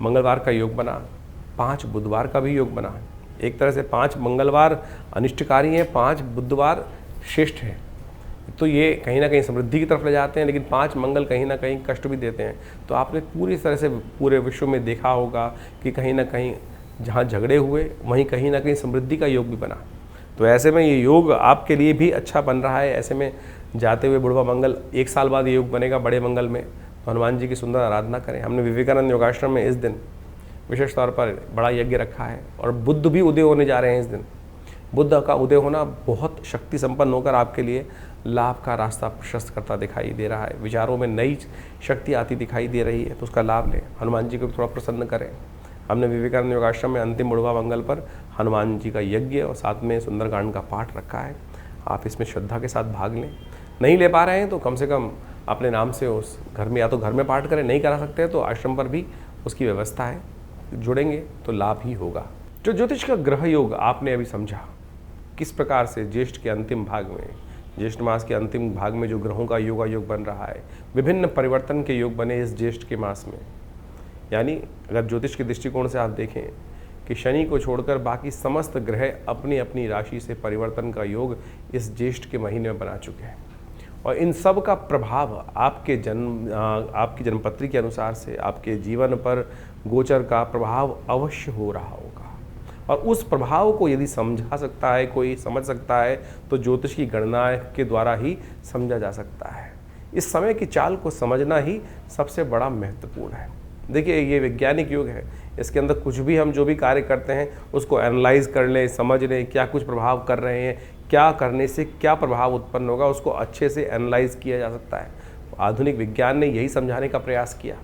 मंगलवार का योग बना, 5 बुधवार का भी योग बना। एक तरह से 5 मंगलवार अनिष्टकारी हैं, 5 बुधवार श्रेष्ठ हैं। तो ये कहीं ना कहीं समृद्धि की तरफ ले जाते हैं, लेकिन 5 मंगल कहीं ना कहीं कष्ट भी देते हैं। तो आपने पूरी तरह से पूरे विश्व में देखा होगा कि कहीं ना कहीं जहाँ झगड़े हुए वहीं कहीं ना कहीं समृद्धि का योग भी बना। तो ऐसे में ये योग आपके लिए भी अच्छा बन रहा है। ऐसे में जाते हुए बुढ़वा मंगल 1 साल बाद ये योग बनेगा बड़े मंगल में, तो हनुमान जी की सुंदर आराधना करें। हमने विवेकानंद योगाश्रम में इस दिन विशेष तौर पर बड़ा यज्ञ रखा है, और बुद्ध भी उदय होने जा रहे हैं इस दिन। बुद्ध का उदय होना बहुत शक्ति संपन्न होकर आपके लिए लाभ का रास्ता प्रशस्त करता दिखाई दे रहा है। विचारों में नई शक्ति आती दिखाई दे रही है, तो उसका लाभ लें। हनुमान जी को थोड़ा प्रसन्न करें। हमने विवेकानंद योगाश्रम में अंतिम बुढ़वा मंगल पर हनुमान जी का यज्ञ और साथ में सुंदरकांड का पाठ रखा है। आप इसमें श्रद्धा के साथ भाग लें। नहीं ले पा रहे हैं तो कम से कम अपने नाम से उस घर में, या तो घर में पाठ करें, नहीं करा सकते तो आश्रम पर भी उसकी व्यवस्था है, जुड़ेंगे तो लाभ ही होगा। जो ज्योतिष का ग्रह योग आपने अभी समझा, किस प्रकार से ज्येष्ठ के अंतिम भाग में, ज्येष्ठ मास के अंतिम भाग में जो ग्रहों का योग बन रहा है, विभिन्न परिवर्तन के योग बने इस ज्येष्ठ के मास में। यानी अगर ज्योतिष के दृष्टिकोण से आप देखें कि शनि को छोड़कर बाकी समस्त ग्रह अपनी अपनी राशि से परिवर्तन का योग इस ज्येष्ठ के महीने में बना चुके हैं, और इन सब का प्रभाव आपकी जन्मपत्री के अनुसार से आपके जीवन पर गोचर का प्रभाव अवश्य हो रहा होगा। और उस प्रभाव को यदि समझा सकता है, कोई समझ सकता है, तो ज्योतिष की गणना के द्वारा ही समझा जा सकता है। इस समय की चाल को समझना ही सबसे बड़ा महत्वपूर्ण है। देखिए, ये वैज्ञानिक युग है, इसके अंदर कुछ भी हम जो भी कार्य करते हैं उसको एनालाइज कर लें, समझ लें क्या कुछ प्रभाव कर रहे हैं, क्या करने से क्या प्रभाव उत्पन्न होगा, उसको अच्छे से एनालाइज किया जा सकता है। आधुनिक विज्ञान ने यही समझाने का प्रयास किया,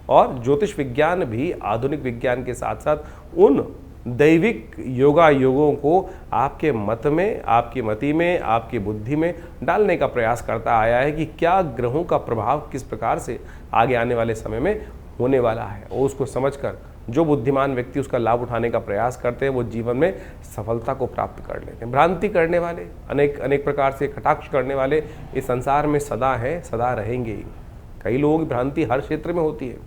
और ज्योतिष विज्ञान भी आधुनिक विज्ञान के साथ साथ उन दैविक योगों को आपके मत में, आपकी मति में, आपकी बुद्धि में डालने का प्रयास करता आया है कि क्या ग्रहों का प्रभाव किस प्रकार से आगे आने वाले समय में होने वाला है। और उसको समझकर जो बुद्धिमान व्यक्ति उसका लाभ उठाने का प्रयास करते हैं वो जीवन में सफलता को प्राप्त कर लेते हैं। भ्रांति करने वाले, अनेक प्रकार से कटाक्ष करने वाले इस संसार में सदा हैं, सदा रहेंगे ही। कई लोगों की भ्रांति हर क्षेत्र में होती है।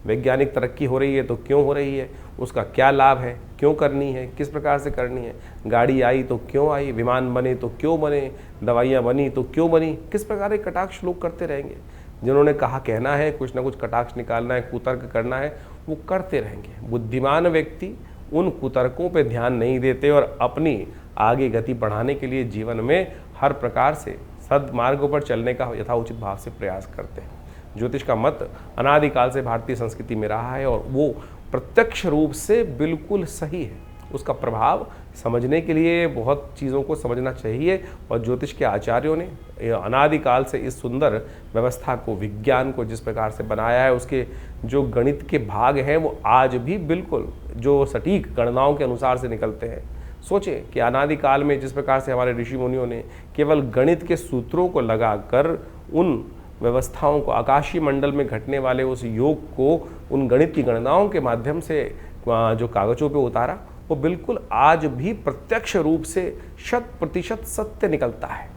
वैज्ञानिक तरक्की हो रही है तो क्यों हो रही है, उसका क्या लाभ है, क्यों करनी है, किस प्रकार से करनी है। गाड़ी आई तो क्यों आई, विमान बने तो क्यों बने, दवाइयाँ बनी तो क्यों बनी, किस प्रकार के कटाक्ष लोग करते रहेंगे। जिन्होंने कहा कहना है, कुछ ना कुछ कटाक्ष निकालना है, कुतर्क करना है, वो करते रहेंगे। बुद्धिमान व्यक्ति उन कुतर्कों पे ध्यान नहीं देते और अपनी आगे गति बढ़ाने के लिए जीवन में हर प्रकार से सद्मार्गों पर चलने का यथाउचित भाव से प्रयास करते हैं। ज्योतिष का मत अनादिकाल से भारतीय संस्कृति में रहा है और वो प्रत्यक्ष रूप से बिल्कुल सही है। उसका प्रभाव समझने के लिए बहुत चीज़ों को समझना चाहिए, और ज्योतिष के आचार्यों ने अनादिकाल से इस सुंदर व्यवस्था को, विज्ञान को जिस प्रकार से बनाया है, उसके जो गणित के भाग हैं वो आज भी बिल्कुल जो सटीक गणनाओं के अनुसार से निकलते हैं। सोचें कि अनादिकाल में जिस प्रकार से हमारे ऋषि मुनियों ने केवल गणित के सूत्रों को लगाकर उन व्यवस्थाओं को, आकाशीय मंडल में घटने वाले उस योग को उन गणित की गणनाओं के माध्यम से जो कागजों पे उतारा, वो बिल्कुल आज भी प्रत्यक्ष रूप से 100% सत्य निकलता है।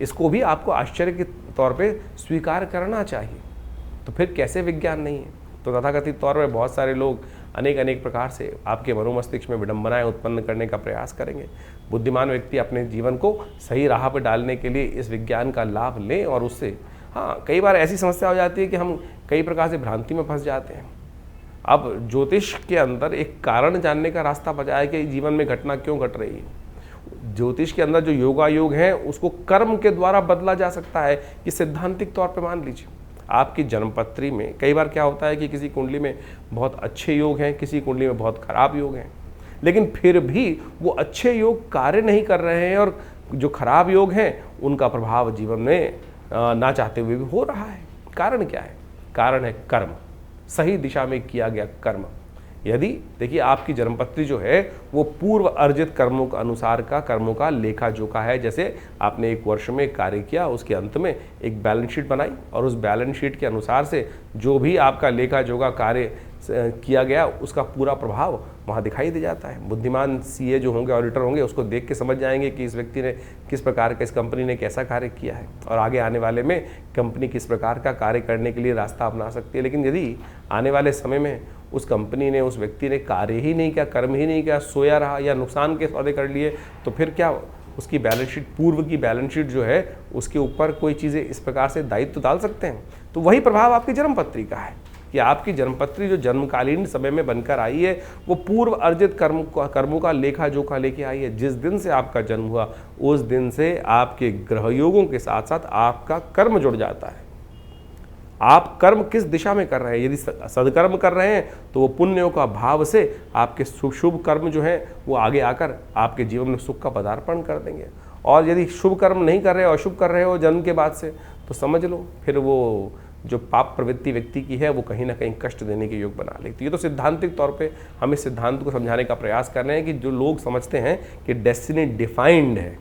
इसको भी आपको आश्चर्य के तौर पे स्वीकार करना चाहिए। तो फिर कैसे विज्ञान नहीं है। तो तथाकथित तौर पर बहुत सारे लोग अनेक प्रकार से आपके मनोमस्तिष्क में विडंबनाएं उत्पन्न करने का प्रयास करेंगे। बुद्धिमान व्यक्ति अपने जीवन को सही राह पर डालने के लिए इस विज्ञान का लाभ लें, और उससे कई बार ऐसी समस्या हो जाती है कि हम कई प्रकार से भ्रांति में फंस जाते हैं। अब ज्योतिष के अंदर एक कारण जानने का रास्ता बचा है कि जीवन में घटना क्यों घट रही है। ज्योतिष के अंदर जो योगायोग है उसको कर्म के द्वारा बदला जा सकता है। कि सैद्धांतिक तौर पे मान लीजिए आपकी जन्मपत्री में कई बार क्या होता है कि किसी कुंडली में बहुत अच्छे योग हैं, किसी कुंडली में बहुत खराब योग हैं, लेकिन फिर भी वो अच्छे योग कार्य नहीं कर रहे हैं, और जो खराब योग हैं उनका प्रभाव जीवन में ना चाहते हुए भी हो रहा है। कारण क्या है? कारण है कर्म, सही दिशा में किया गया कर्म। यदि देखिए आपकी जन्मपत्री जो है वो पूर्व अर्जित कर्मों के अनुसार का कर्मों का लेखा जोखा है। जैसे आपने एक वर्ष में कार्य किया, उसके अंत में एक बैलेंस शीट बनाई, और उस बैलेंस शीट के अनुसार से जो भी आपका लेखा जोखा कार्य किया गया उसका पूरा प्रभाव वहाँ दिखाई दे जाता है। बुद्धिमान सीए जो होंगे, ऑडिटर होंगे, उसको देख के समझ जाएंगे कि इस व्यक्ति ने किस प्रकार का, इस कंपनी ने कैसा कार्य किया है, और आगे आने वाले में कंपनी किस प्रकार का कार्य करने के लिए रास्ता अपना सकती है। लेकिन यदि आने वाले समय में उस कंपनी ने, उस व्यक्ति ने कार्य ही नहीं किया, कर्म ही नहीं किया, सोया रहा या नुकसान के सौदे कर लिए, तो फिर क्या उसकी बैलेंस शीट, पूर्व की बैलेंस शीट जो है उसके ऊपर कोई चीज़ें इस प्रकार से दायित्व डाल सकते हैं। तो वही प्रभाव आपकी जन्मपत्री का है कि आपकी जन्मपत्री जो जन्मकालीन समय में बनकर आई है वो पूर्व अर्जित कर्मों का लेखा जोखा लेके आई है। जिस दिन से आपका जन्म हुआ उस दिन से आपके ग्रह योगों के साथ साथ आपका कर्म जुड़ जाता है। आप कर्म किस दिशा में कर रहे हैं। यदि सदकर्म कर रहे हैं तो वो पुण्यों का भाव से आपके शुभ कर्म जो है वो आगे आकर आपके जीवन में सुख का पदार्पण कर देंगे। और यदि शुभ कर्म नहीं कर रहे हो, अशुभ कर रहे हो जन्म के बाद से, तो समझ लो फिर वो जो पाप प्रवृत्ति व्यक्ति की है वो कहीं ना कहीं कष्ट देने के योग बना लेती है। तो सैद्धांतिक तौर पे हम इस सिद्धांत को समझाने का प्रयास कर रहे हैं कि जो लोग समझते हैं कि डेस्टिनी डिफाइंड है,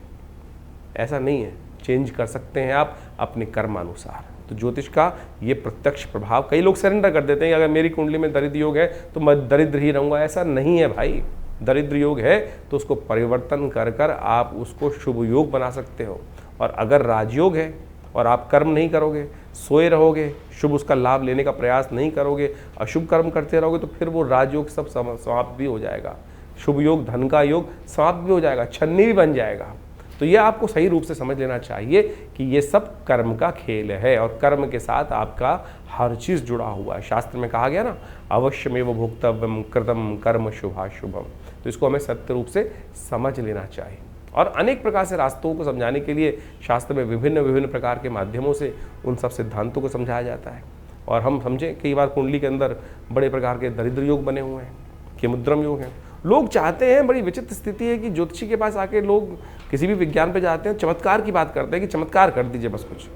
ऐसा नहीं है। चेंज कर सकते हैं आप अपने कर्मानुसार। तो ज्योतिष का ये प्रत्यक्ष प्रभाव, कई लोग सरेंडर कर देते हैं कि अगर मेरी कुंडली में दरिद्र योग है तो मैं दरिद्र ही रहूँगा। ऐसा नहीं है भाई। दरिद्र योग है तो उसको परिवर्तन कर कर आप उसको शुभ योग बना सकते हो। और अगर राजयोग है और आप कर्म नहीं करोगे, सोए रहोगे, शुभ उसका लाभ लेने का प्रयास नहीं करोगे, अशुभ कर्म करते रहोगे, तो फिर वो राजयोग सब समाप्त भी हो जाएगा। शुभ योग, धन का योग समाप्त भी हो जाएगा, छन्नी भी बन जाएगा। तो ये आपको सही रूप से समझ लेना चाहिए कि ये सब कर्म का खेल है और कर्म के साथ आपका हर चीज़ जुड़ा हुआ है। शास्त्र में कहा गया ना, अवश्यमेव भोक्तव्यम कृतम कर्म शुभाशुभम। तो इसको हमें सत्य रूप से समझ लेना चाहिए और अनेक प्रकार से रास्तों को समझाने के लिए शास्त्र में विभिन्न विभिन्न प्रकार के माध्यमों से उन सब सिद्धांतों को समझाया जाता है। और हम समझें कई बार कुंडली के अंदर बड़े प्रकार के दरिद्र योग बने हुए हैं, केमुद्रम योग हैं। लोग चाहते हैं, बड़ी विचित्र स्थिति है कि ज्योतिषी के पास आके लोग किसी भी विज्ञान पे जाते हैं, चमत्कार की बात करते हैं कि चमत्कार कर दीजिए बस कुछ।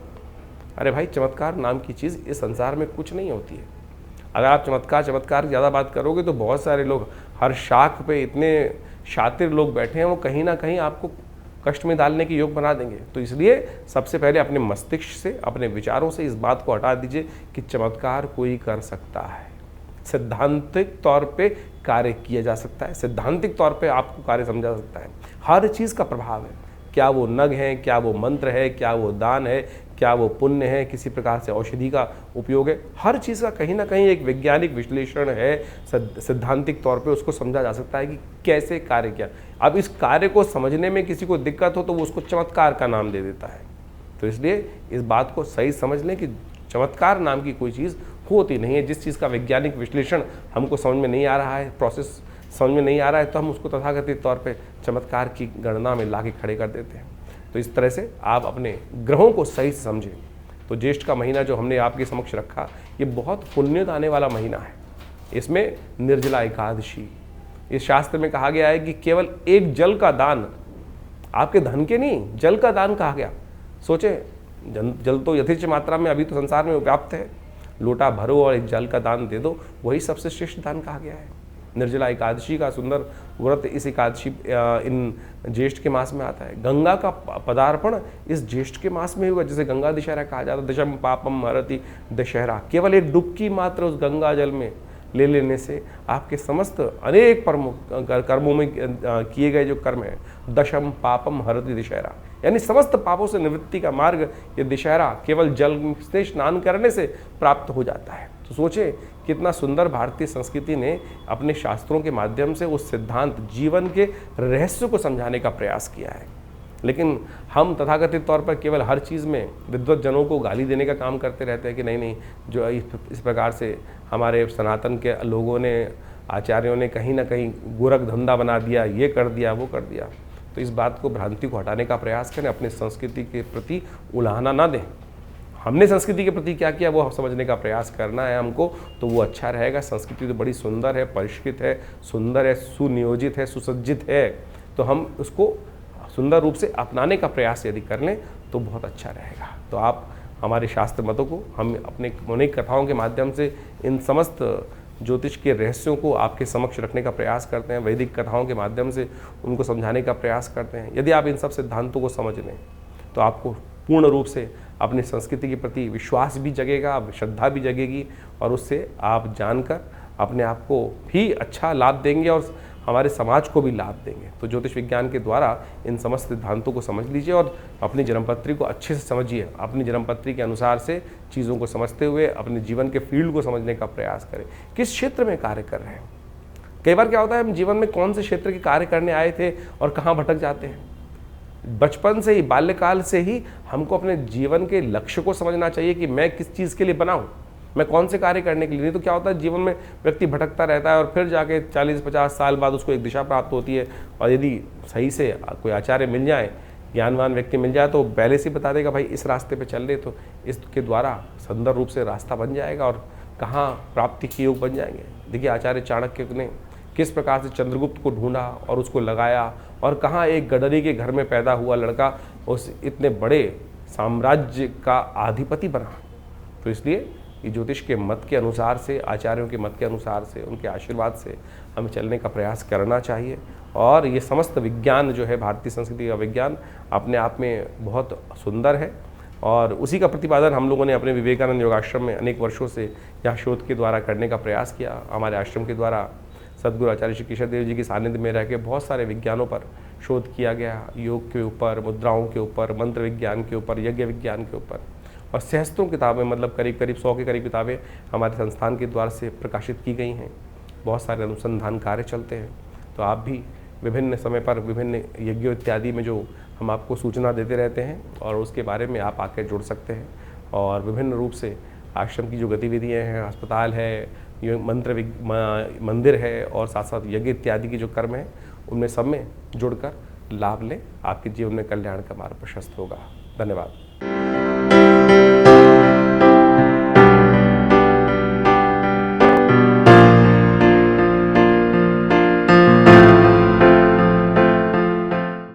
अरे भाई, चमत्कार नाम की चीज़ इस संसार में कुछ नहीं होती है। अगर आप चमत्कार ज़्यादा बात करोगे तो बहुत सारे लोग हर शाख पे इतने शातिर लोग बैठे हैं, वो कहीं ना कहीं आपको कष्ट में डालने के योग बना देंगे। तो इसलिए सबसे पहले अपने मस्तिष्क से, अपने विचारों से इस बात को हटा दीजिए कि चमत्कार कोई कर सकता है। सैद्धांतिक तौर पे कार्य किया जा सकता है, सैद्धांतिक तौर पे आपको कार्य समझा सकता है। हर चीज़ का प्रभाव है, क्या वो नग है, क्या वो मंत्र है, क्या वो दान है, क्या वो पुण्य है, किसी प्रकार से औषधि का उपयोग है, हर चीज़ का कहीं ना कहीं एक वैज्ञानिक विश्लेषण है। सैद्धांतिक तौर पे उसको समझा जा सकता है कि कैसे कार्य किया। अब इस कार्य को समझने में किसी को दिक्कत हो तो वो उसको चमत्कार का नाम दे देता है। तो इसलिए इस बात को सही समझ लें कि चमत्कार नाम की कोई चीज़ होती नहीं है। जिस चीज़ का वैज्ञानिक विश्लेषण हमको समझ में नहीं आ रहा है, प्रोसेस समझ में नहीं आ रहा है, तो हम उसको तथाकथित तौर पे चमत्कार की गणना में ला के खड़े कर देते हैं। तो इस तरह से आप अपने ग्रहों को सही से समझें। तो ज्येष्ठ का महीना जो हमने आपके समक्ष रखा, ये बहुत पुण्य आने वाला महीना है। इसमें निर्जला एकादशी, इस शास्त्र में कहा गया है कि केवल एक जल का दान, आपके धन के नहीं, जल का दान कहा गया। सोचें, जल तो यथेच्छ मात्रा में अभी तो संसार में व्याप्त है, लोटा भरो और एक जल का दान दे दो, वही सबसे श्रेष्ठ दान कहा गया है। निर्जला एकादशी का सुंदर व्रत इस एकादशी इन ज्येष्ठ के मास में आता है। गंगा का पदार्पण इस ज्येष्ठ के मास में हुआ, जिसे गंगा दशहरा कहा जाता है। दशम पापम हरति दशहरा, केवल एक डुबकी मात्र उस गंगा जल में ले लेने से आपके समस्त अनेक कर्मों में किए गए जो कर्म है, दशम पापम हरति दशहरा, यानी समस्त पापों से निवृत्ति का मार्ग ये दशहरा केवल जल से स्नान करने से प्राप्त हो जाता है। तो सोचें कितना सुंदर भारतीय संस्कृति ने अपने शास्त्रों के माध्यम से उस सिद्धांत, जीवन के रहस्य को समझाने का प्रयास किया है। लेकिन हम तथाकथित तौर पर केवल हर चीज़ में विद्वत जनों को गाली देने का काम करते रहते हैं कि नहीं, जो इस प्रकार से हमारे सनातन के लोगों ने, आचार्यों ने कहीं ना कहीं गोरख धंधा बना दिया, ये कर दिया, वो कर दिया। तो इस बात को, भ्रांति को हटाने का प्रयास करें, अपने संस्कृति के प्रति उलाहना ना दें। हमने संस्कृति के प्रति क्या किया वो समझने का प्रयास करना है हमको, तो वो अच्छा रहेगा। संस्कृति तो बड़ी सुंदर है, परिष्कृत है, सुंदर है, सुनियोजित है, सुसज्जित है, तो हम उसको सुंदर रूप से अपनाने का प्रयास यदि कर लें तो बहुत अच्छा रहेगा। तो आप हमारे शास्त्र मतों को, हम अपने अनेक कथाओं के माध्यम से इन समस्त ज्योतिष के रहस्यों को आपके समक्ष रखने का प्रयास करते हैं। वैदिक कथाओं के माध्यम से उनको समझाने का प्रयास करते हैं। यदि आप इन सब सिद्धांतों को समझ लें तो आपको पूर्ण रूप से अपनी संस्कृति के प्रति विश्वास भी जगेगा, श्रद्धा भी जगेगी, और उससे आप जानकर अपने आप को भी अच्छा लाभ देंगे और हमारे समाज को भी लाभ देंगे। तो ज्योतिष विज्ञान के द्वारा इन समस्त सिद्धांतों को समझ लीजिए और अपनी जन्मपत्री को अच्छे से समझिए। अपनी जन्मपत्री के अनुसार से चीज़ों को समझते हुए अपने जीवन के फील्ड को समझने का प्रयास करें, किस क्षेत्र में कार्य कर रहे हैं। कई बार क्या होता है, हम जीवन में कौन से क्षेत्र के कार्य करने आए थे और कहाँ भटक जाते हैं। बचपन से ही, बाल्यकाल से ही हमको अपने जीवन के लक्ष्य को समझना चाहिए कि मैं किस चीज़ के लिए बना हूँ, मैं कौन से कार्य करने के लिए। नहीं तो क्या होता है, जीवन में व्यक्ति भटकता रहता है और फिर जाके 40-50 साल बाद उसको एक दिशा प्राप्त होती है। और यदि सही से कोई आचार्य मिल जाए, ज्ञानवान व्यक्ति मिल जाए, तो पहले से बता देगा भाई इस रास्ते पे चल रहे, तो इसके द्वारा सुंदर रूप से रास्ता बन जाएगा और कहाँ प्राप्ति के योग बन जाएंगे। देखिए आचार्य चाणक्य ने किस प्रकार से चंद्रगुप्त को ढूंढा और उसको लगाया, और कहाँ एक गडरी के घर में पैदा हुआ लड़का उस इतने बड़े साम्राज्य का अधिपति बना। तो इसलिए ये ज्योतिष के मत के अनुसार से, आचार्यों के मत के अनुसार से, उनके आशीर्वाद से हमें चलने का प्रयास करना चाहिए। और ये समस्त विज्ञान जो है, भारतीय संस्कृति का विज्ञान अपने आप में बहुत सुंदर है, और उसी का प्रतिपादन हम लोगों ने अपने विवेकानंद योगाश्रम में अनेक वर्षों से यहाँ शोध के द्वारा करने का प्रयास किया। हमारे आश्रम के द्वारा सद्गुरु आचार्य श्री केशव देव जी की सानिध्य में रह के बहुत सारे विज्ञानों पर शोध किया गया, योग के ऊपर, मुद्राओं के ऊपर, मंत्र विज्ञान के ऊपर, यज्ञ विज्ञान के ऊपर, और सहस्त्रों किताबें, मतलब करीब 100 के करीब किताबें हमारे संस्थान के द्वारा से प्रकाशित की गई हैं। बहुत सारे अनुसंधान कार्य चलते हैं। तो आप भी विभिन्न समय पर विभिन्न यज्ञों इत्यादि में जो हम आपको सूचना देते रहते हैं और उसके बारे में आप आके जुड़ सकते हैं। और विभिन्न रूप से आश्रम की जो गतिविधियाँ हैं, अस्पताल है, ये मंदिर है और साथ साथ यज्ञ इत्यादि की जो कर्म है, उनमें सब में जुड़कर लाभ लें। आपके जीवन में कल्याण का मार्ग प्रशस्त होगा। धन्यवाद।